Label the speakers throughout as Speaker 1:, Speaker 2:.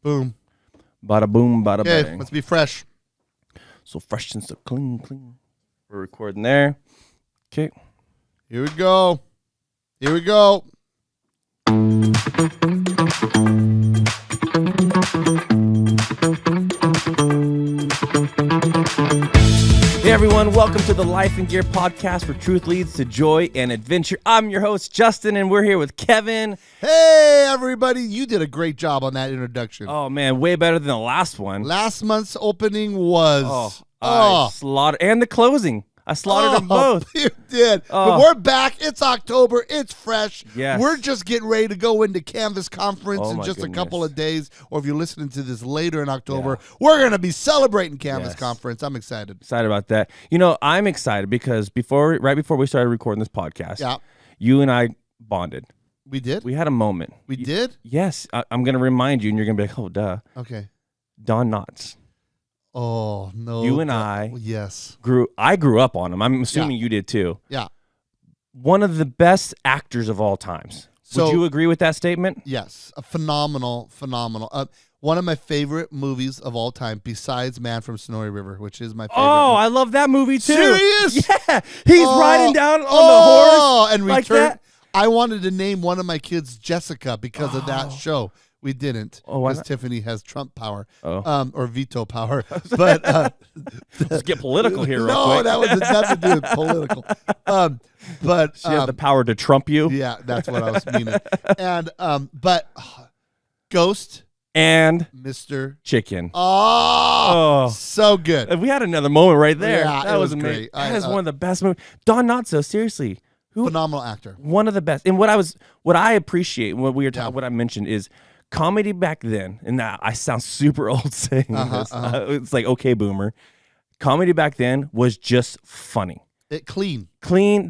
Speaker 1: Boom.
Speaker 2: Bada boom, bada
Speaker 1: Okay,
Speaker 2: bang.
Speaker 1: let's be fresh.
Speaker 2: So fresh and so clean. We're recording there. Okay.
Speaker 1: Here we go. Here we go.
Speaker 2: Hey everyone, welcome to the Life and Gear podcast where truth leads to joy and adventure. I'm your host, Justin, and we're here with Kevin.
Speaker 1: Hey, everybody. You did a great job on that introduction.
Speaker 2: Oh man, way better than the last one.
Speaker 1: Last month's opening was...
Speaker 2: I slaughtered, and the closing. I slaughtered them both.
Speaker 1: You did. But we're back. It's October. It's fresh.
Speaker 2: Yes.
Speaker 1: We're just getting ready to go into Canvas Conference in just
Speaker 2: my
Speaker 1: a couple
Speaker 2: goodness.
Speaker 1: of days. Or if you're listening to this later in October, we're going to be celebrating Canvas
Speaker 2: Yes.
Speaker 1: Conference. I'm excited.
Speaker 2: Excited about that. You know, I'm excited because right before we started recording this podcast, you and I bonded.
Speaker 1: We did?
Speaker 2: We had a moment.
Speaker 1: We did?
Speaker 2: Yes. I'm going to remind you, and you're going to be like, oh, duh.
Speaker 1: Okay.
Speaker 2: Don Knotts.
Speaker 1: Oh, no.
Speaker 2: You and I
Speaker 1: Yes.
Speaker 2: I grew up on him. I'm assuming you did too.
Speaker 1: Yeah.
Speaker 2: One of the best actors of all times.
Speaker 1: So,
Speaker 2: would you agree with that statement?
Speaker 1: Yes. A phenomenal. One of my favorite movies of all time, besides Man from Snowy River, which is my favorite.
Speaker 2: Oh, I love that movie too.
Speaker 1: Serious?
Speaker 2: Yeah. He's riding down on the horse.
Speaker 1: And
Speaker 2: like
Speaker 1: return.
Speaker 2: that.
Speaker 1: I wanted to name one of my kids Jessica because of that show. We didn't because Tiffany has Trump power or veto power. But
Speaker 2: let's get political here real
Speaker 1: no,
Speaker 2: quick.
Speaker 1: that was nothing to do with political. But
Speaker 2: she has the power to trump you.
Speaker 1: Yeah, that's what I was meaning. And but Ghost
Speaker 2: and
Speaker 1: Mr.
Speaker 2: Chicken.
Speaker 1: Oh, so good.
Speaker 2: If we had another moment right there.
Speaker 1: Yeah,
Speaker 2: that
Speaker 1: it
Speaker 2: was
Speaker 1: was
Speaker 2: amazing.
Speaker 1: great.
Speaker 2: That is one of the best movies. Don Knotts, seriously.
Speaker 1: Phenomenal actor.
Speaker 2: One of the best. And what I appreciate, what we were talking, what I mentioned is comedy back then, and now I sound super old saying this. It's like, okay, boomer. Comedy back then was just funny.
Speaker 1: Clean.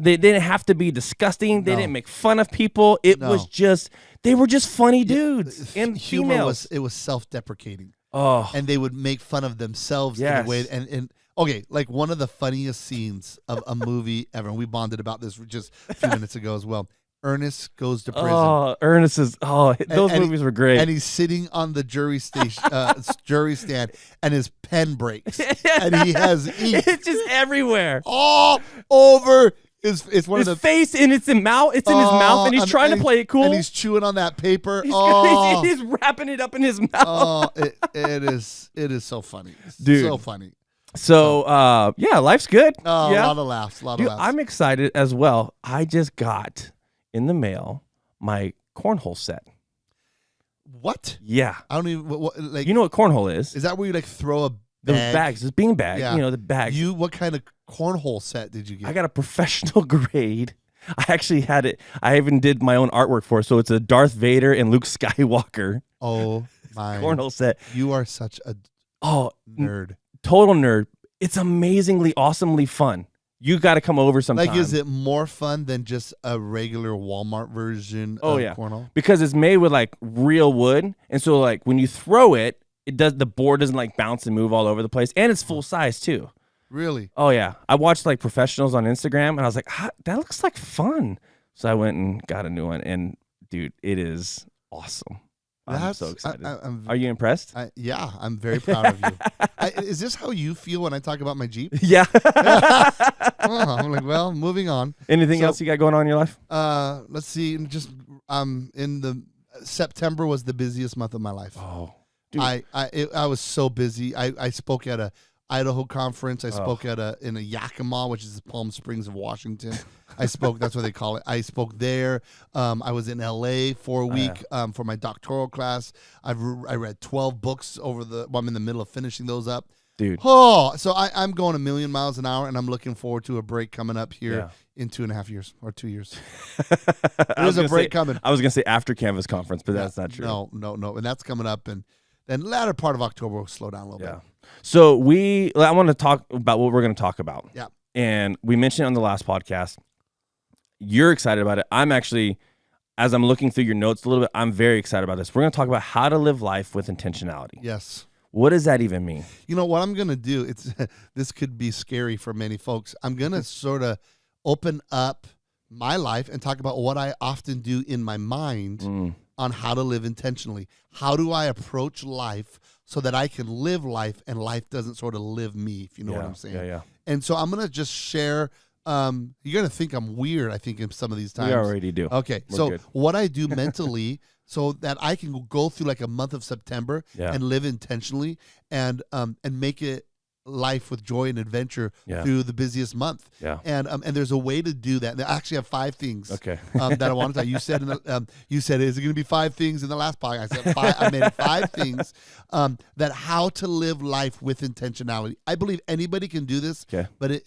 Speaker 2: They didn't have to be disgusting. They didn't make fun of people. Was just, they were just funny dudes and
Speaker 1: humor
Speaker 2: females.
Speaker 1: was self-deprecating.
Speaker 2: Oh,
Speaker 1: and they would make fun of themselves in a way. And okay, like one of the funniest scenes of a movie ever. And we bonded about this just a few minutes ago as well. Ernest Goes to Prison.
Speaker 2: Oh, Ernest is. Oh, those movies were great.
Speaker 1: And he's sitting on the jury stand, and his pen breaks, and he has ink.
Speaker 2: It's just everywhere,
Speaker 1: all over his
Speaker 2: face, and it's in mouth. It's in his mouth, and he's trying to play it cool.
Speaker 1: And he's chewing on that paper.
Speaker 2: He's wrapping it up in his mouth.
Speaker 1: Oh, it is so funny,
Speaker 2: dude.
Speaker 1: So funny.
Speaker 2: So, yeah, life's good.
Speaker 1: Oh,
Speaker 2: yeah.
Speaker 1: A lot of laughs.
Speaker 2: I'm excited as well. I just got in the mail my cornhole set.
Speaker 1: What?
Speaker 2: Yeah.
Speaker 1: I don't even like.
Speaker 2: You know what cornhole is?
Speaker 1: Is that where you like throw a bag?
Speaker 2: Those bags, it's bean bag.
Speaker 1: Yeah.
Speaker 2: You know the bags.
Speaker 1: What kind of cornhole set did you get?
Speaker 2: I got a professional grade. I actually had it. I even did my own artwork for it. So it's a Darth Vader and Luke Skywalker.
Speaker 1: Oh my
Speaker 2: cornhole set.
Speaker 1: You are such a nerd.
Speaker 2: Total nerd. It's amazingly, awesomely fun. You got to come over sometime.
Speaker 1: Like, is it more fun than just a regular Walmart version of cornhole?
Speaker 2: Because it's made with like real wood, and so like when you throw it, the board doesn't like bounce and move all over the place, and it's full size too.
Speaker 1: Really?
Speaker 2: Oh yeah. I watched like professionals on Instagram, and I was like, that looks like fun. So I went and got a new one, and dude, it is awesome. I'm so excited. Are you impressed?
Speaker 1: Yeah, I'm very proud of you. Is this how you feel when I talk about my Jeep?
Speaker 2: Yeah.
Speaker 1: I'm like, well, moving on.
Speaker 2: Anything else you got going on in your life?
Speaker 1: Let's see. Just in the September was the busiest month of my life.
Speaker 2: Oh, dude.
Speaker 1: I was so busy. I spoke at a Idaho conference. I spoke in a Yakima, which is Palm Springs of Washington. I spoke. That's what they call it. I spoke there. I was in LA for a week for my doctoral class. I read 12 books I'm in the middle of finishing those up.
Speaker 2: Dude.
Speaker 1: Oh, so I'm going a million miles an hour, and I'm looking forward to a break coming up here in 2.5 years or 2 years. There's a break coming.
Speaker 2: I was going to say after Canvas Conference, but that's not true.
Speaker 1: No. And that's coming up, and then latter part of October will slow down a little bit.
Speaker 2: So I want to talk about what we're going to talk about.
Speaker 1: Yeah.
Speaker 2: And we mentioned on the last podcast, you're excited about it. I'm actually, as I'm looking through your notes a little bit, I'm very excited about this. We're going to talk about how to live life with intentionality.
Speaker 1: Yes.
Speaker 2: What does that even mean?
Speaker 1: You know what I'm going to do? This could be scary for many folks. I'm going to sort of open up my life and talk about what I often do in my mind on how to live intentionally. How do I approach life so that I can live life and life doesn't sort of live me, if you know what I'm saying?
Speaker 2: Yeah.
Speaker 1: And so I'm going to just share. You're going to think I'm weird, I think, in some of these times.
Speaker 2: We already do.
Speaker 1: Okay.
Speaker 2: We're
Speaker 1: so
Speaker 2: good.
Speaker 1: what I do mentally so that I can go through like a month of September and live intentionally and make it life with joy and adventure through the busiest month.
Speaker 2: Yeah.
Speaker 1: And there's a way to do that. I actually have 5 things that I want to tell you. You said, is it going to be 5 things in the last podcast? I said 5. I made 5 things that how to live life with intentionality. I believe anybody can do this, but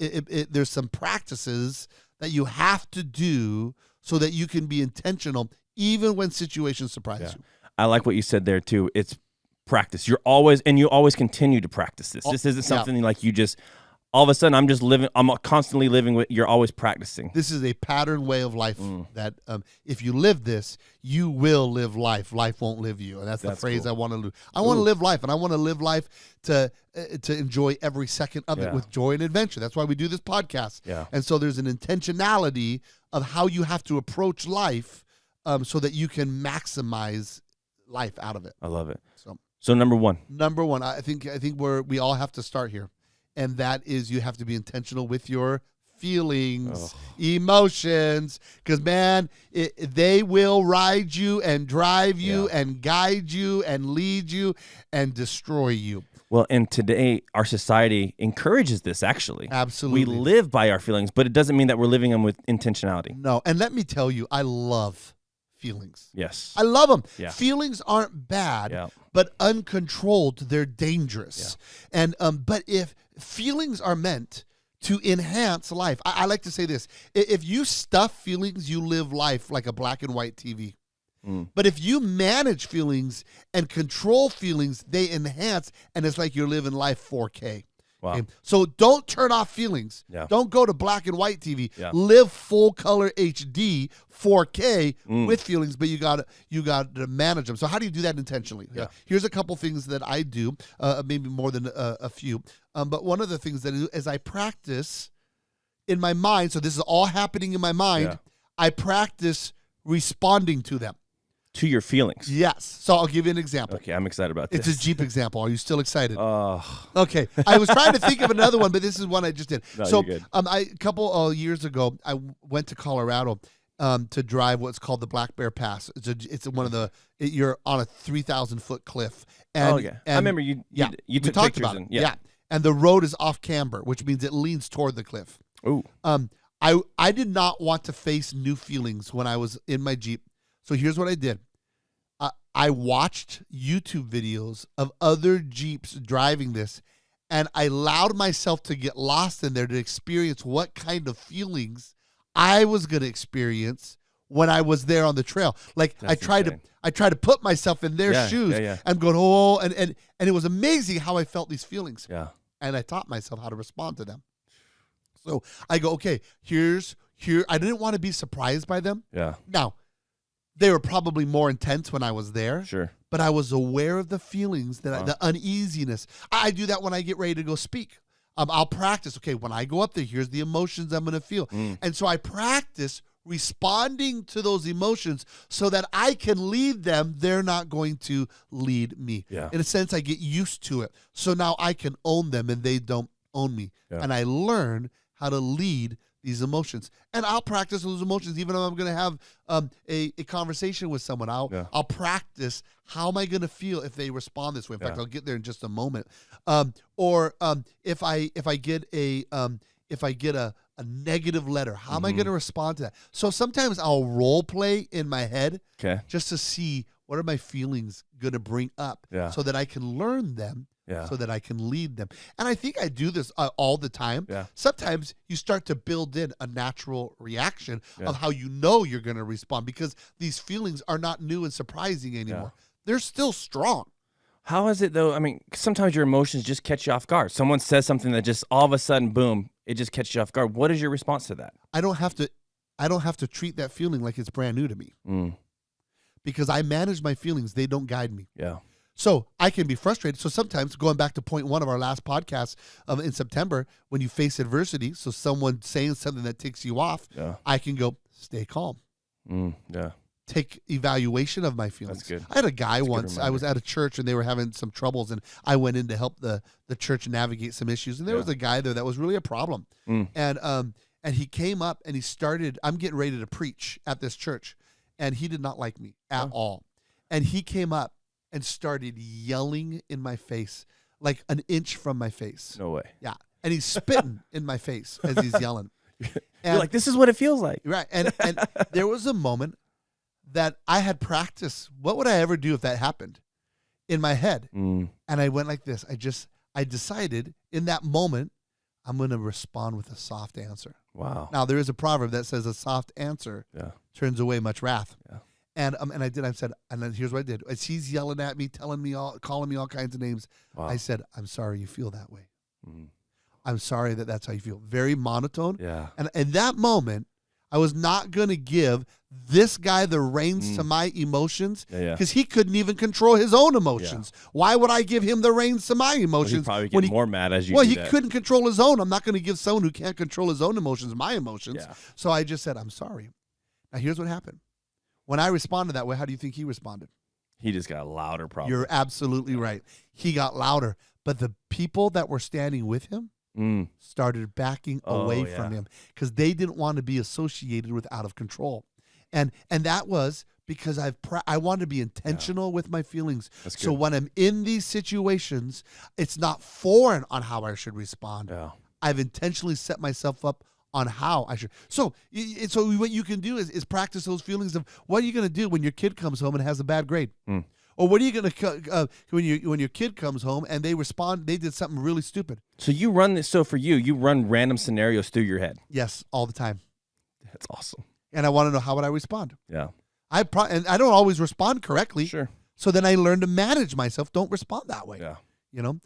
Speaker 1: there's some practices that you have to do so that you can be intentional even when situations surprise you.
Speaker 2: I like what you said there too. It's practice. You always continue to practice this. This isn't something like you just all of a sudden I'm constantly living with. You're always practicing.
Speaker 1: This is a pattern way of life that if you live this, you will live life. Life won't live you, and that's the phrase cool. I want to live. I want to live life, and I want to live life to enjoy every second of it with joy and adventure. That's why we do this podcast.
Speaker 2: Yeah.
Speaker 1: And so there's an intentionality of how you have to approach life so that you can maximize life out of it.
Speaker 2: I love it. So number one,
Speaker 1: I think we all have to start here, and that is you have to be intentional with your feelings, emotions, because man, they will ride you and drive you and guide you and lead you and destroy you.
Speaker 2: Well, and today our society encourages this. Actually,
Speaker 1: absolutely,
Speaker 2: we live by our feelings, but it doesn't mean that we're living them with intentionality.
Speaker 1: No, and let me tell you, I love feelings.
Speaker 2: Yes.
Speaker 1: I love them.
Speaker 2: Yeah.
Speaker 1: Feelings aren't bad, but uncontrolled, they're dangerous. Yeah. And but if feelings are meant to enhance life, I like to say this. If you stuff feelings, you live life like a black and white TV. But if you manage feelings and control feelings, they enhance, and it's like you're living life 4K.
Speaker 2: Wow.
Speaker 1: Okay? So don't turn off feelings.
Speaker 2: Yeah.
Speaker 1: Don't go to black and white TV.
Speaker 2: Yeah.
Speaker 1: Live full color HD 4K with feelings, but you got to manage them. So how do you do that intentionally?
Speaker 2: Yeah.
Speaker 1: Here's a couple things that I do, maybe more than a few. But one of the things that I do is I practice in my mind. So this is all happening in my mind.
Speaker 2: Yeah.
Speaker 1: I practice responding to them.
Speaker 2: To your feelings.
Speaker 1: Yes. So I'll give you an example.
Speaker 2: Okay, I'm excited about this.
Speaker 1: It's a Jeep example. Are you still excited?
Speaker 2: Oh.
Speaker 1: Okay. I was trying to think of another one, but this is one I just did.
Speaker 2: No,
Speaker 1: so
Speaker 2: you're good.
Speaker 1: a couple years ago, I went to Colorado to drive what's called the Black Bear Pass. It's one of the you're on a 3,000-foot cliff. And,
Speaker 2: and I remember you took
Speaker 1: talked
Speaker 2: pictures
Speaker 1: about it. And the road is off camber, which means it leans toward the cliff.
Speaker 2: Ooh.
Speaker 1: I did not want to face new feelings when I was in my Jeep. So here's what I did. I watched YouTube videos of other Jeeps driving this, and I allowed myself to get lost in there to experience what kind of feelings I was going to experience when I was there on the trail. Like I tried to put myself in their shoes and go, and it was amazing how I felt these feelings.
Speaker 2: Yeah.
Speaker 1: And I taught myself how to respond to them. So I go, okay, here. I didn't want to be surprised by them.
Speaker 2: Yeah.
Speaker 1: Now, they were probably more intense when I was there.
Speaker 2: Sure.
Speaker 1: But I was aware of the feelings, the uneasiness. I do that when I get ready to go speak. I'll practice. Okay, when I go up there, here's the emotions I'm going to feel. And so I practice responding to those emotions so that I can lead them. They're not going to lead me.
Speaker 2: Yeah.
Speaker 1: In a sense, I get used to it. So now I can own them and they don't own me.
Speaker 2: Yeah.
Speaker 1: And I learn how to lead these emotions, and I'll practice those emotions even if I'm going to have a conversation with someone. I'll practice how am I going to feel if they respond this way. In fact, I'll get there in just a moment. Or if I get a negative letter, how am I going to respond to that? So sometimes I'll role play in my head, just to see what are my feelings going to bring up, so that I can learn them. So that I can lead them. And I think I do this all the time. Sometimes you start to build in a natural reaction of how you know you're going to respond, because these feelings are not new and surprising anymore. They're still strong.
Speaker 2: How is it though? I mean, sometimes your emotions just catch you off guard. Someone says something that just all of a sudden, boom, it just catches you off guard. What is your response to that?
Speaker 1: I don't have to treat that feeling like it's brand new to me. Because I manage my feelings. They don't guide me.
Speaker 2: Yeah.
Speaker 1: So I can be frustrated. So sometimes, going back to point 1 of our last podcast in September, when you face adversity, so someone saying something that takes you off, I can go, stay calm. take evaluation of my feelings.
Speaker 2: That's good.
Speaker 1: I had a guy
Speaker 2: That's a good
Speaker 1: once, I was at a church and they were having some troubles and I went in to help the church navigate some issues. And there was a guy there that was really a problem. And he came up and he started, I'm getting ready to preach at this church. And he did not like me at all. And he came up and started yelling in my face, like an inch from my face.
Speaker 2: No way.
Speaker 1: Yeah. And he's spitting in my face as he's yelling. And,
Speaker 2: You're like, this is what it feels like.
Speaker 1: Right. And there was a moment that I had practiced. What would I ever do if that happened in my head? And I went like this. I decided in that moment, I'm going to respond with a soft answer.
Speaker 2: Wow.
Speaker 1: Now, there is a proverb that says a soft answer turns away much wrath.
Speaker 2: Yeah.
Speaker 3: Yeah.
Speaker 1: And I said, and then here's what I did. As he's yelling at me, calling me all kinds of names, I said, I'm sorry you feel that way. I'm sorry that's how you feel. Very monotone.
Speaker 2: Yeah.
Speaker 1: And in that moment, I was not going to give this guy the reins to my emotions because he couldn't even control his own emotions. Yeah. Why would I give him the reins to my emotions?
Speaker 2: Well, he'd probably get more mad as you
Speaker 1: Well, he couldn't control his own. I'm not going to give someone who can't control his own emotions my emotions. Yeah. So I just said, I'm sorry. Now, here's what happened. When I responded that way, how do you think he responded?
Speaker 2: He just got louder, probably.
Speaker 1: You're absolutely right. He got louder. But the people that were standing with him started backing away from him because they didn't want to be associated with out of control. And that was because I wanted to be intentional with my feelings. So when I'm in these situations, it's not foreign on how I should respond. Yeah. I've intentionally set myself up on how I should. So what you can do is practice those feelings of what are you going to do when your kid comes home and has a bad grade? Or what are you going to when your kid comes home and they did something really stupid?
Speaker 2: So you run this. So for you run random scenarios through your head.
Speaker 1: Yes, all the time.
Speaker 2: That's awesome.
Speaker 1: And I want to know how would I respond.
Speaker 2: Yeah.
Speaker 1: And I don't always respond correctly.
Speaker 2: Sure.
Speaker 1: So then I learn to manage myself. Don't respond that way.
Speaker 2: Yeah.
Speaker 1: You know.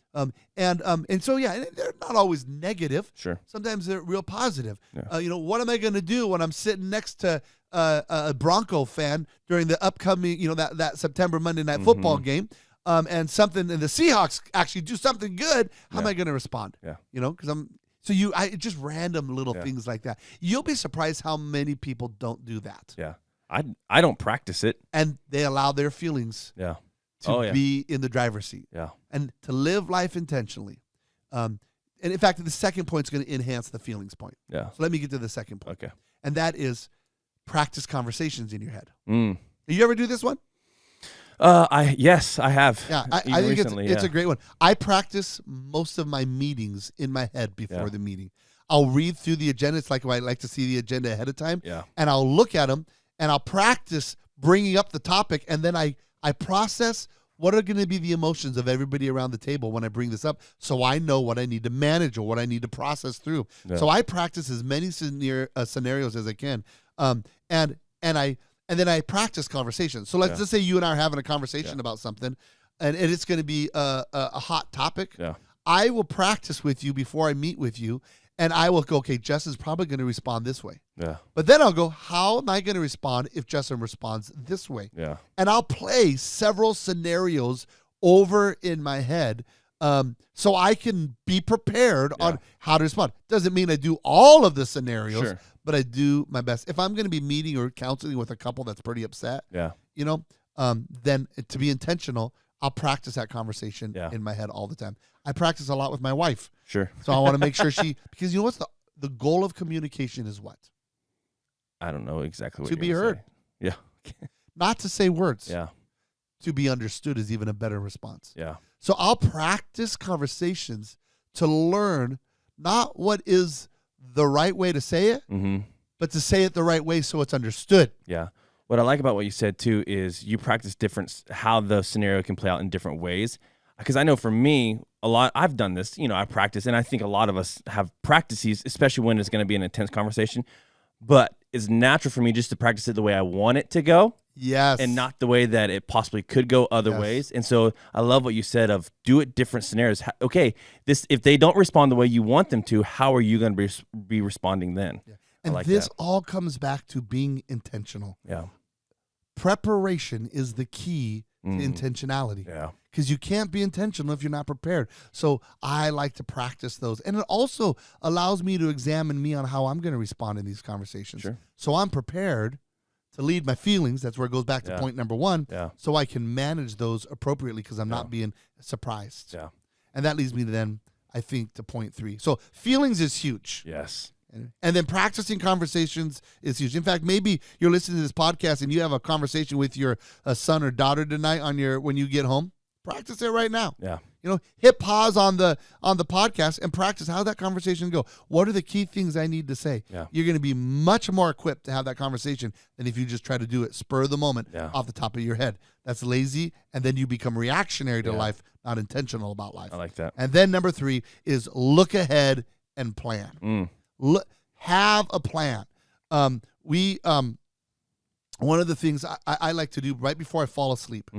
Speaker 1: And so they're not always negative.
Speaker 2: Sure.
Speaker 1: Sometimes they're real positive.
Speaker 2: Yeah.
Speaker 1: What am I going to do when I'm sitting next to a Bronco fan during the upcoming, that September Monday night football game, and the Seahawks actually do something good? How am I going to respond?
Speaker 2: Yeah.
Speaker 1: Because just random little things like that. You'll be surprised how many people don't do that.
Speaker 2: Yeah. I don't practice it.
Speaker 1: And they allow their feelings to be in the driver's seat.
Speaker 2: Yeah.
Speaker 1: And to live life intentionally. And in fact, the second point is going to enhance the feelings point.
Speaker 2: Yeah.
Speaker 1: So let me get to the second point.
Speaker 2: Okay.
Speaker 1: And that is practice conversations in your head. You ever do this one?
Speaker 2: Yes, I have.
Speaker 1: Yeah, I think it's a great one. I practice most of my meetings in my head before the meeting. I'll read through the agenda. It's like I like to see the agenda ahead of time.
Speaker 2: Yeah.
Speaker 1: And I'll look at them and I'll practice bringing up the topic. And then I process what are going to be the emotions of everybody around the table when I bring this up, so I know what I need to manage or what I need to process through. Yeah. So I practice as many scenarios as I can. And then I practice conversations. So let's just say you and I are having a conversation about something, and it's going to be a hot topic.
Speaker 2: Yeah.
Speaker 1: I will practice with you before I meet with you, and I will go, okay, Justin's probably going to respond this way.
Speaker 2: Yeah.
Speaker 1: But then I'll go, how am I going to respond if Justin responds this way?
Speaker 2: Yeah.
Speaker 1: And I'll play several scenarios over in my head so I can be prepared on how to respond. Doesn't mean I do all of the scenarios, but I do my best. If I'm going to be meeting or counseling with a couple that's pretty upset, then to be intentional, I'll practice that conversation in my head all the time. I practice a lot with my wife.
Speaker 2: Sure.
Speaker 1: So I want to make sure because you know what's the goal of communication is what?
Speaker 2: I don't know exactly what
Speaker 1: to be heard.
Speaker 2: Say. Yeah.
Speaker 1: Not to say words.
Speaker 2: Yeah.
Speaker 1: To be understood is even a better response.
Speaker 2: Yeah.
Speaker 1: So I'll practice conversations to learn not what is the right way to say it, but to say it the right way so it's understood.
Speaker 2: Yeah. What I like about what you said too is you practice how the scenario can play out in different ways. Because I know for me, I've done this, I practice, and I think a lot of us have practices, especially when it's going to be an intense conversation, but it's natural for me just to practice it the way I want it to go.
Speaker 1: Yes.
Speaker 2: And not the way that it possibly could go other ways. And so I love what you said of do it different scenarios. Okay, if they don't respond the way you want them to, how are you going to be responding then?
Speaker 1: Yeah. And this all comes back to being intentional.
Speaker 2: Yeah.
Speaker 1: Preparation is the key to intentionality.
Speaker 2: Yeah.
Speaker 1: Because you can't be intentional if you're not prepared. So I like to practice those. And it also allows me to examine me on how I'm going to respond in these conversations.
Speaker 2: Sure.
Speaker 1: So I'm prepared to lead my feelings. That's where it goes back to point number 1.
Speaker 2: Yeah.
Speaker 1: So I can manage those appropriately because I'm not being surprised.
Speaker 2: Yeah.
Speaker 1: And that leads me to then, I think, to point 3. So feelings is huge.
Speaker 2: Yes.
Speaker 1: And then practicing conversations is huge. In fact, maybe you're listening to this podcast and you have a conversation with your son or daughter tonight when you get home. Practice it right now.
Speaker 2: Yeah.
Speaker 1: Hit pause on the podcast and practice how that conversation go. What are the key things I need to say?
Speaker 2: Yeah.
Speaker 1: You're going to be much more equipped to have that conversation than if you just try to do it spur of the moment off the top of your head. That's lazy, and then you become reactionary to life, not intentional about life.
Speaker 2: I like that.
Speaker 1: And then number 3 is look ahead and plan. Have a plan. One of the things I like to do right before I fall asleep,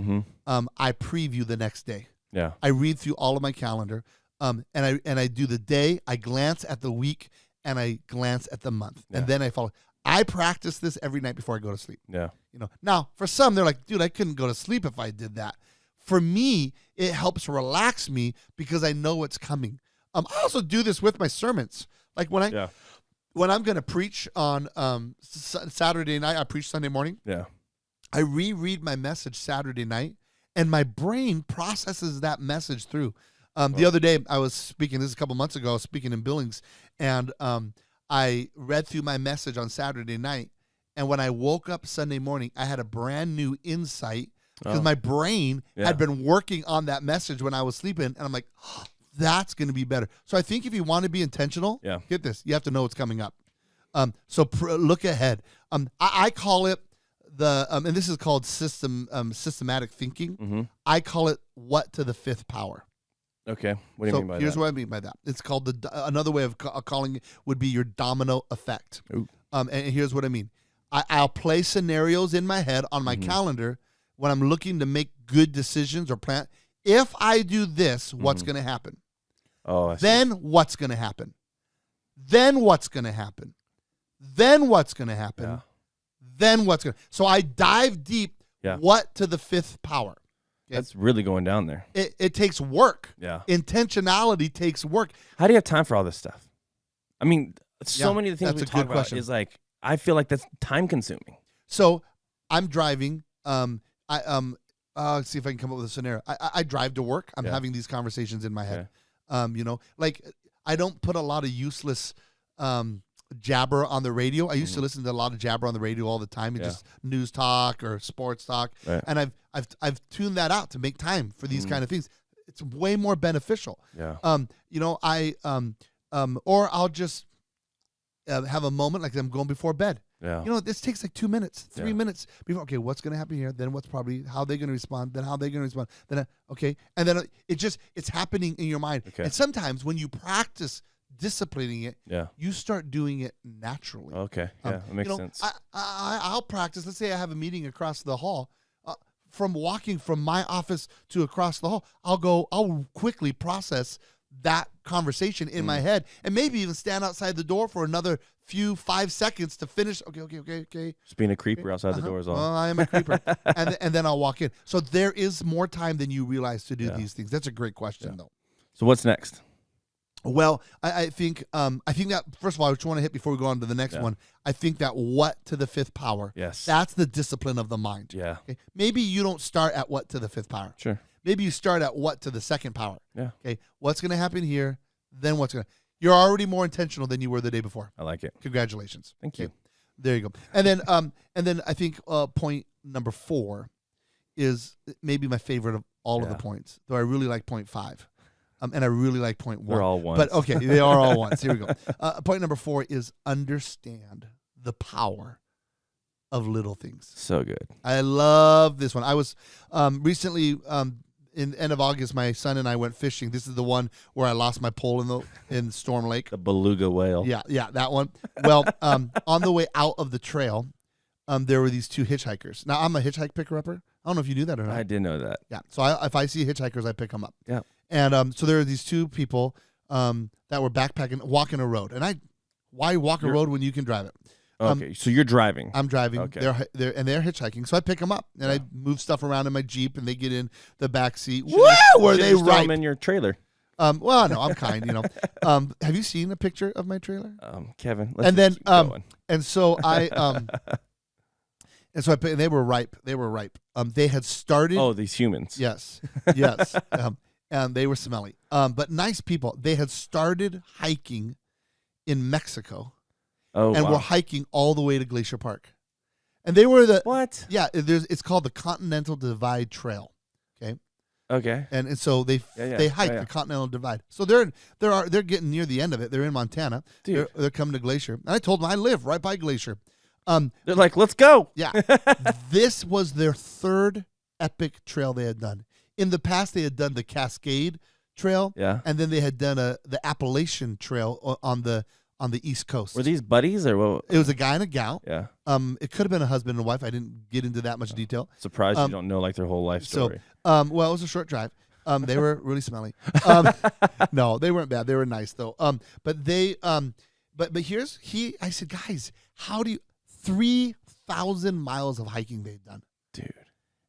Speaker 1: I preview the next day.
Speaker 2: Yeah.
Speaker 1: I read through all of my calendar, and I do the day. I glance at the week, and I glance at the month, and then I follow. I practice this every night before I go to sleep.
Speaker 2: Yeah.
Speaker 1: Now for some, they're like, dude, I couldn't go to sleep if I did that. For me, it helps relax me because I know what's coming. I also do this with my sermons. Like when I'm going to preach on Saturday night, I preach Sunday morning.
Speaker 2: Yeah.
Speaker 1: I reread my message Saturday night, and my brain processes that message through. The other day, I was speaking, this is a couple months ago, I was speaking in Billings, and I read through my message on Saturday night, and when I woke up Sunday morning, I had a brand new insight because my brain had been working on that message when I was sleeping, and I'm like, oh, that's going to be better. So I think if you want to be intentional, get this, you have to know what's coming up. So look ahead. I call it and this is called systematic thinking. I call it what to the 5th power.
Speaker 2: Okay. What do you mean by that?
Speaker 1: Here's what I mean by that. It's called another way of calling it would be your domino effect. And here's what I mean. I'll play scenarios in my head on my calendar when I'm looking to make good decisions or plan. If I do this, what's going to happen?
Speaker 2: Oh, I see.
Speaker 1: Then what's going to happen? Then what's going to happen? Then what's going to happen?
Speaker 2: Yeah.
Speaker 1: Then what's going to... So I dive deep. What to the 5th power? Okay?
Speaker 2: That's really going down there.
Speaker 1: It takes work.
Speaker 2: Yeah.
Speaker 1: Intentionality takes work.
Speaker 2: How do you have time for all this stuff? I mean, so many of the things we talk about is like, I feel like that's time consuming. So I'm driving. Let's see if I can come up with a scenario. I drive to work. I'm having these conversations in my head. Like I don't put a lot of useless jabber on the radio. I used to listen to a lot of jabber on the radio all the time. It's just news talk or sports talk. Right. And I've tuned that out to make time for these kind of things. It's way more beneficial. Yeah. Or I'll just have a moment like I'm going before bed. Yeah. This takes like 2 minutes, 3 minutes before. Okay, what's going to happen here? Then what's probably how they're going to respond? Then how they're going to respond? Then and then it's happening in your mind. Okay. And sometimes when you practice disciplining it, you start doing it naturally. Okay, that makes sense.
Speaker 1: I'll practice. Let's say I have a meeting across the hall. From walking from my office to across the hall, I'll quickly process that conversation in my head and maybe even stand outside the door for another 5 seconds to finish. Okay.
Speaker 2: Just being a creeper outside the door is all.
Speaker 1: Well, I am a creeper. and then I'll walk in. So there is more time than you realize to do these things. That's a great question, though.
Speaker 2: So what's next?
Speaker 1: Well, I think that, first of all, I just want to hit before we go on to the next one. I think that what to the 5th power, that's the discipline of the mind. Yeah. Okay? Maybe you don't start at what to the 5th power. Sure. Maybe you start at what to the 2nd power. Yeah. Okay. What's going to happen here? Then you're already more intentional than you were the day before.
Speaker 2: I like it.
Speaker 1: Congratulations.
Speaker 2: Thank you.
Speaker 1: There you go. And then I think point number 4 is maybe my favorite of all of the points, though I really like point 5. And I really like point 1.
Speaker 2: They're all ones.
Speaker 1: But okay, they are all ones. Here we go. Point number 4 is understand the power of little things.
Speaker 2: So good.
Speaker 1: I love this one. I was recently in end of August, my son and I went fishing. This is the one where I lost my pole in Storm Lake.
Speaker 2: The beluga whale.
Speaker 1: Yeah, that one. Well, on the way out of the trail, there were these 2 hitchhikers. Now, I'm a hitchhike picker-upper. I don't know if you knew that or not.
Speaker 2: I didn't know that.
Speaker 1: Yeah, so if I see hitchhikers, I pick them up.
Speaker 2: Yeah.
Speaker 1: And so there are these 2 people that were backpacking, walking a road. And why walk a road when you can drive it?
Speaker 2: Okay, so you're driving.
Speaker 1: I'm driving. Okay. They're hitchhiking. So I pick them up and I move stuff around in my Jeep and they get in the back seat. Woo! Were they right?
Speaker 2: Them in your trailer.
Speaker 1: Well, no, I'm kind. Have you seen a picture of my trailer?
Speaker 2: Kevin.
Speaker 1: And then and so I And so they were ripe. They were ripe. They had started.
Speaker 2: Oh, these humans.
Speaker 1: Yes, yes. And they were smelly. But nice people. They had started hiking in Mexico.
Speaker 2: Oh,
Speaker 1: and
Speaker 2: wow.
Speaker 1: were hiking all the way to Glacier Park. And they were the
Speaker 2: what?
Speaker 1: Yeah, it's called the Continental Divide Trail.
Speaker 2: Okay.
Speaker 1: And so they hike the Continental Divide. So they're getting near the end of it. They're in Montana.
Speaker 2: Dude.
Speaker 1: They're coming to Glacier. And I told them I live right by Glacier.
Speaker 2: They're like, let's go.
Speaker 1: Yeah. This was their third epic trail they had done. In the past, they had done the Cascade Trail.
Speaker 2: Yeah.
Speaker 1: And then they had done the Appalachian Trail on the East Coast.
Speaker 2: Were these buddies or what?
Speaker 1: It was a guy and a gal.
Speaker 2: Yeah.
Speaker 1: It could have been a husband and wife. I didn't get into that much detail.
Speaker 2: Surprised you don't know like their whole life story.
Speaker 1: So, well, it was a short drive. They were really smelly. No, they weren't bad. They were nice though. But they, but I said, guys, how do you 3,000 miles of hiking they've done,
Speaker 2: dude?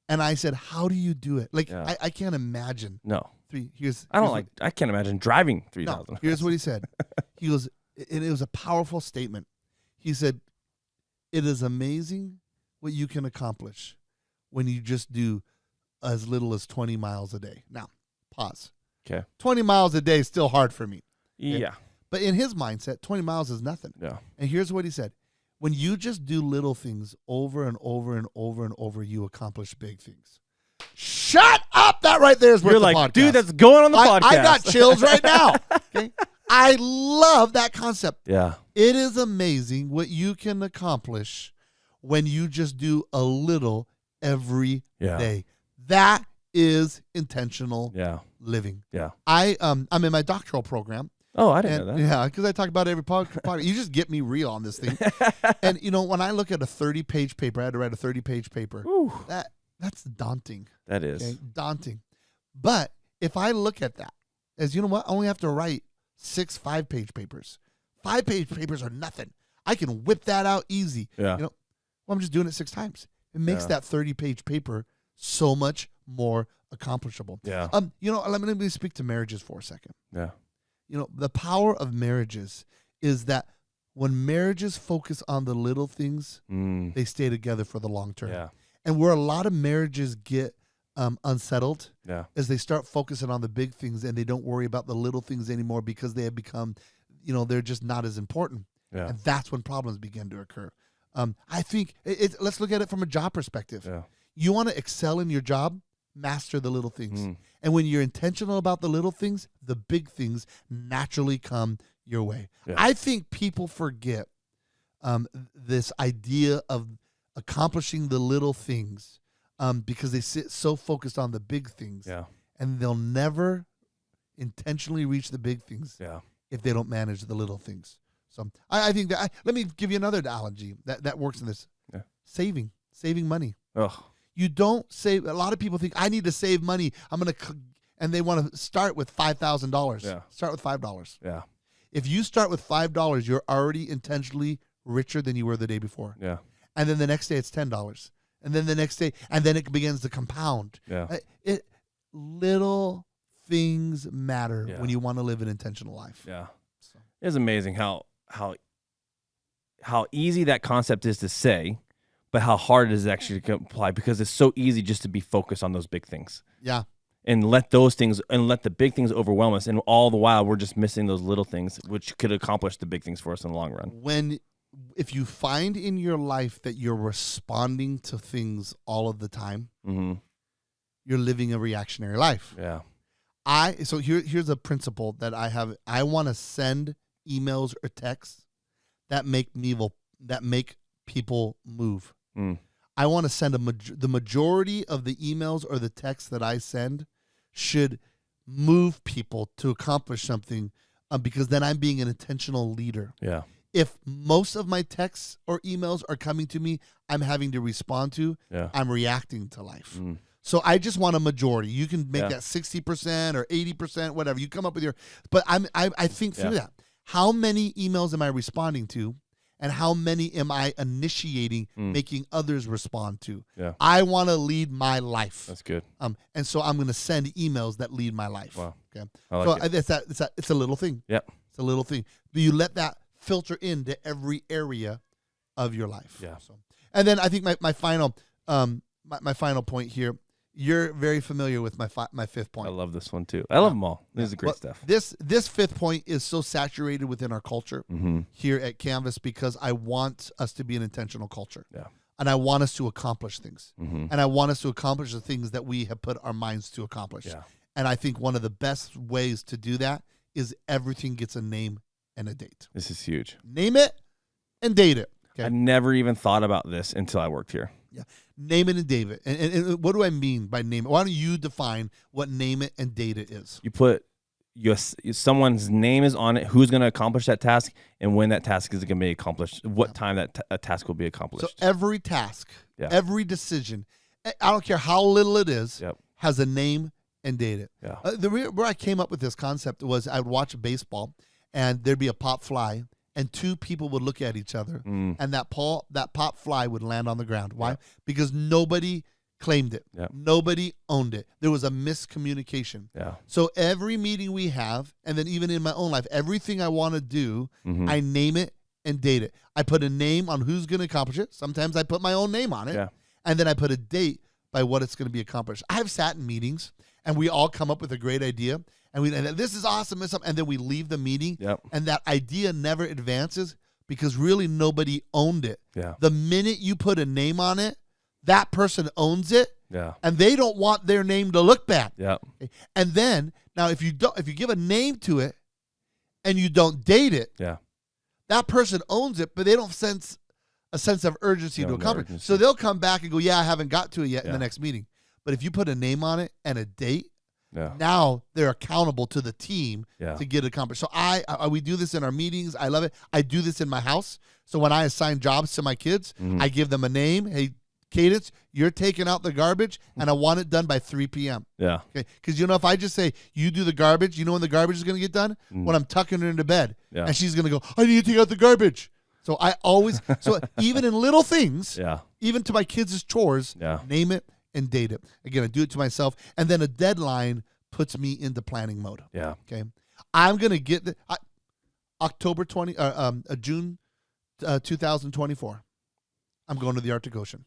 Speaker 1: And I said, how do you do it? Like, I can't imagine.
Speaker 2: No.
Speaker 1: I
Speaker 2: can't imagine driving 3,000.
Speaker 1: No, here's what he said. He goes, and it was a powerful statement. He said, it is amazing what you can accomplish when you just do as little as 20 miles a day. Now, pause.
Speaker 2: Okay.
Speaker 1: 20 miles a day is still hard for me.
Speaker 2: Okay? Yeah.
Speaker 1: But in his mindset, 20 miles is nothing.
Speaker 2: Yeah.
Speaker 1: And here's what he said. When you just do little things over and over and over and over, you accomplish big things. Shut up! That right there is worth the podcast.
Speaker 2: Dude, that's going on the podcast.
Speaker 1: I got chills right now. Okay. I love that concept.
Speaker 2: Yeah.
Speaker 1: It is amazing what you can accomplish when you just do a little every day. That is intentional living.
Speaker 2: Yeah.
Speaker 1: I'm in my doctoral program.
Speaker 2: Oh, I didn't know that.
Speaker 1: Yeah, because I talk about every podcast. You just get me real on this thing. And, when I look at a 30-page paper, I had to write a 30-page paper.
Speaker 2: Ooh.
Speaker 1: That's daunting.
Speaker 2: That is.
Speaker 1: Okay? Daunting. But if I look at that as, you know what, I only have to write 6 5-page papers. 5-page papers are nothing. I can whip that out easy.
Speaker 2: Yeah.
Speaker 1: Well, I'm just doing it 6 times. It makes that 30-page paper so much more accomplishable.
Speaker 2: Yeah.
Speaker 1: Let me speak to marriages for a second.
Speaker 2: Yeah.
Speaker 1: The power of marriages is that when marriages focus on the little things, they stay together for the long term.
Speaker 2: Yeah.
Speaker 1: And where a lot of marriages get unsettled is they start focusing on the big things and they don't worry about the little things anymore because they have become, they're just not as important.
Speaker 2: Yeah.
Speaker 1: And that's when problems begin to occur. I think let's look at it from a job perspective.
Speaker 2: Yeah.
Speaker 1: You want to excel in your job, master the little things. And when you're intentional about the little things, the big things naturally come your way.
Speaker 2: Yeah.
Speaker 1: I think people forget this idea of accomplishing the little things because they sit so focused on the big things.
Speaker 2: Yeah.
Speaker 1: And they'll never intentionally reach the big things if they don't manage the little things. So I think that let me give you another analogy that works in this.
Speaker 2: Yeah.
Speaker 1: Saving money.
Speaker 2: Oh.
Speaker 1: You don't save. A lot of people think I need to save money. And they want to start with $5,000.
Speaker 2: Yeah.
Speaker 1: Start with $5.
Speaker 2: Yeah.
Speaker 1: If you start with $5, you're already intentionally richer than you were the day before.
Speaker 2: Yeah.
Speaker 1: And then the next day it's $10. And then the next day, and then it begins to compound.
Speaker 2: Yeah.
Speaker 1: Little things matter when you want to live an intentional life.
Speaker 2: Yeah. So. It's amazing how easy that concept is to say, but how hard it is actually to apply because it's so easy just to be focused on those big things.
Speaker 1: Yeah.
Speaker 2: And let the big things overwhelm us. And all the while we're just missing those little things, which could accomplish the big things for us in the long run.
Speaker 1: If you find in your life that you're responding to things all of the time, you're living a reactionary life.
Speaker 2: Yeah.
Speaker 1: So here's a principle that I have. I want to send emails or texts that make people move. I want to send the majority of the emails or the texts that I send should move people to accomplish something because then I'm being an intentional leader.
Speaker 2: Yeah.
Speaker 1: If most of my texts or emails are coming to me, I'm having to respond to, I'm reacting to life. So I just want a majority. You can make that 60% or 80%, whatever. You come up with but I think through that. How many emails am I responding to? And how many am I initiating, making others respond to?
Speaker 2: Yeah.
Speaker 1: I want to lead my life.
Speaker 2: That's good.
Speaker 1: And so I'm going to send emails that lead my life.
Speaker 2: Wow.
Speaker 1: Okay.
Speaker 2: Like
Speaker 1: It's a little thing.
Speaker 2: Yep.
Speaker 1: It's a little thing. But you let that filter into every area of your life.
Speaker 2: Yeah.
Speaker 1: So, And then I think my final point here. You're very familiar with my fifth point.
Speaker 2: I love this one too. I love them all. This is great stuff.
Speaker 1: This fifth point is so saturated within our culture here at Canvas because I want us to be an intentional culture.
Speaker 2: Yeah.
Speaker 1: And I want us to accomplish things. And I want us to accomplish the things that we have put our minds to accomplish.
Speaker 2: Yeah.
Speaker 1: And I think one of the best ways to do that is everything gets a name and a date.
Speaker 2: This is huge.
Speaker 1: Name it and date it. Okay?
Speaker 2: I never even thought about this until I worked here.
Speaker 1: Yeah. Name it and date it. And what do I mean by name it? Why don't you define what name it and date it is?
Speaker 2: You put someone's name is on it, who's going to accomplish that task, and when that task is going to be accomplished, what time that task will be accomplished.
Speaker 1: So every task, every decision, I don't care how little it is, has a name and date it.
Speaker 2: Yeah.
Speaker 1: Where I came up with this concept was I would watch baseball, and there'd be a pop fly, and two people would look at each other, and that pop fly would land on the ground. Why? Because nobody claimed it. Nobody owned it. There was a miscommunication. So every meeting we have, and then even in my own life, everything I want to do, I name it and date it. I put a name on who's going to accomplish it. Sometimes I put my own name on it, and then I put a date by what it's going to be accomplished. I've sat in meetings, and we all come up with a great idea, and this is awesome, and then we leave the meeting, and that idea never advances because really nobody owned it. The minute you put a name on it, that person owns it, and they don't want their name to look bad. And then now, if you give a name to it, and you don't date it, that person owns it, but they don't sense a sense of urgency to accomplish. So they'll come back and go, "Yeah, I haven't got to it yet" in the next meeting. But if you put a name on it and a date, now they're accountable to the team to get it accomplished. So we do this in our meetings. I love it. I do this in my house. So when I assign jobs to my kids, I give them a name. Hey, Cadence, you're taking out the garbage, and I want it done by 3 p.m. Okay, because if I just say you do the garbage, when the garbage is going to get done? When I'm tucking her into bed, and she's going to go, I need to take out the garbage. So I always, even in little things, even to my kids' chores, name it and date it. Again, I do it to myself, and then a deadline puts me into planning mode. Okay, I'm going to get June 2024. I'm going to the Arctic Ocean.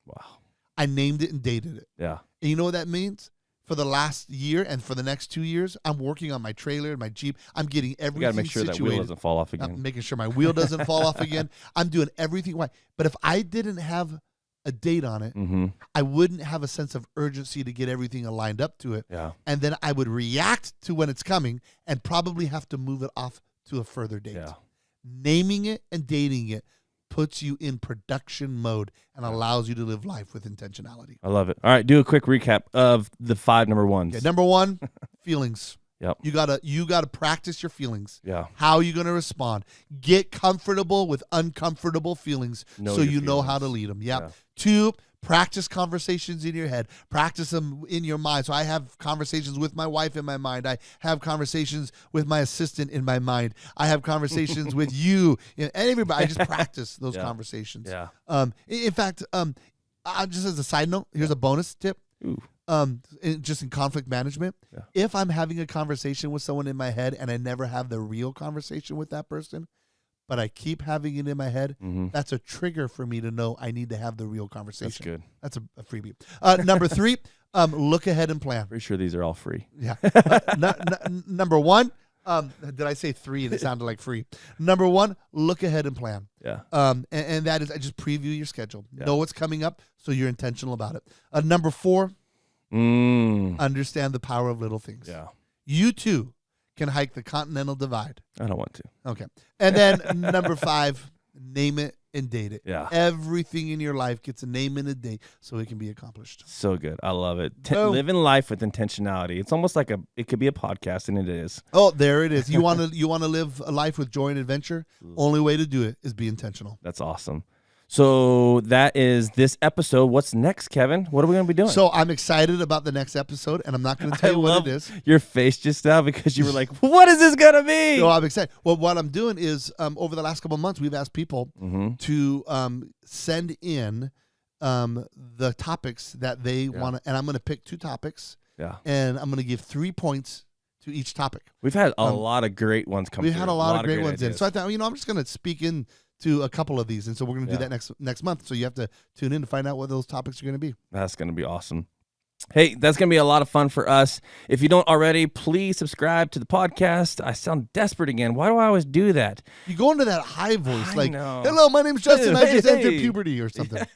Speaker 2: Wow.
Speaker 1: I named it and dated it. And you know what that means? For the last year and for the next 2 years, I'm working on my trailer and my Jeep. I'm getting everything situated.
Speaker 2: You got to make sure that wheel doesn't fall off again.
Speaker 1: I'm making sure my wheel doesn't fall off again. I'm doing everything right. But if I didn't have a date on it, I wouldn't have a sense of urgency to get everything aligned up to it. And then I would react to when it's coming and probably have to move it off to a further date. Naming it and dating it puts you in production mode and allows you to live life with intentionality.
Speaker 2: I love it. All right, do a quick recap of the 5 number ones.
Speaker 1: Okay, number 1, feelings. You gotta practice your feelings. How are you gonna respond? Get comfortable with uncomfortable feelings so you know how to lead them. 2, practice conversations in your head. Practice them in your mind. So I have conversations with my wife in my mind. I have conversations with my assistant in my mind. I have conversations with you and everybody. I just practice those conversations. In fact, just as a side note, here's a bonus tip. Just in conflict management, if I'm having a conversation with someone in my head and I never have the real conversation with that person, but I keep having it in my head, that's a trigger for me to know I need to have the real conversation.
Speaker 2: That's good.
Speaker 1: That's a freebie. Number 3, look ahead and plan.
Speaker 2: Pretty sure these are all free.
Speaker 1: Number 1, did I say 3 and it sounded like free? Number 1, look ahead and plan. And that is, just preview your schedule. Know what's coming up so you're intentional about it. Number 4, understand the power of little things. You too can hike the Continental Divide.
Speaker 2: I don't want to.
Speaker 1: Okay. And then number 5, name it and date it. Everything in your life gets a name and a date so it can be accomplished.
Speaker 2: So good. I love it. Living life with intentionality. It's almost like it could be a podcast, and it is.
Speaker 1: Oh, there it is. You want to live a life with joy and adventure? Only way to do it is be intentional.
Speaker 2: That's awesome. So that is this episode. What's next, Kevin? What are we going to be doing?
Speaker 1: So I'm excited about the next episode, and I'm not going to tell you what it is.
Speaker 2: Your face just now because you were like, what is this going to be?
Speaker 1: No, I'm excited. Well, what I'm doing is over the last couple of months, we've asked people to send in the topics that they want to, and I'm going to pick 2 topics, and I'm going to give 3 points to each topic.
Speaker 2: We've had a lot of great ones come through.
Speaker 1: We've had a lot of great ones in. So I thought, I'm just going to speak in to a couple of these, and so we're going to do that next month. So you have to tune in to find out what those topics are going to be.
Speaker 2: That's going to be awesome. Hey, that's going to be a lot of fun for us. If you don't already, please subscribe to the podcast. I sound desperate again. Why do I always do that?
Speaker 1: You go into that high voice,
Speaker 2: I
Speaker 1: like,
Speaker 2: know.
Speaker 1: hello, my name's Justin. I just entered puberty or something.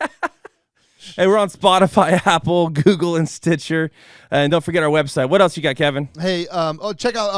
Speaker 2: Hey, we're on Spotify, Apple, Google, and Stitcher. And don't forget our website. What else you got, Kevin?
Speaker 1: Hey, check out,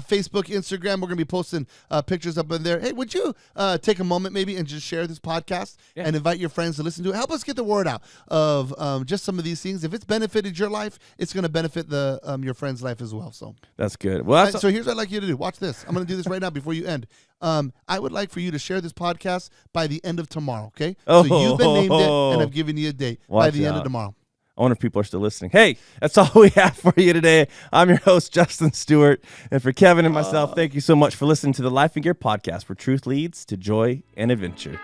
Speaker 1: Facebook, Instagram. We're going to be posting pictures up in there. Hey, would you take a moment maybe and just share this podcast and invite your friends to listen to it? Help us get the word out of just some of these things. If it's benefited your life, it's going to benefit your friend's life as well. So
Speaker 2: that's good. Well,
Speaker 1: so here's what I'd like you to do. Watch this. I'm going to do this right now before you end. I would like for you to share this podcast by the end of tomorrow, okay? So you've been named it, and I've given you a date by the end of tomorrow.
Speaker 2: I wonder if people are still listening. Hey, that's all we have for you today. I'm your host, Justin Stewart. And for Kevin and myself, thank you so much for listening to the Life and Gear podcast, where truth leads to joy and adventure.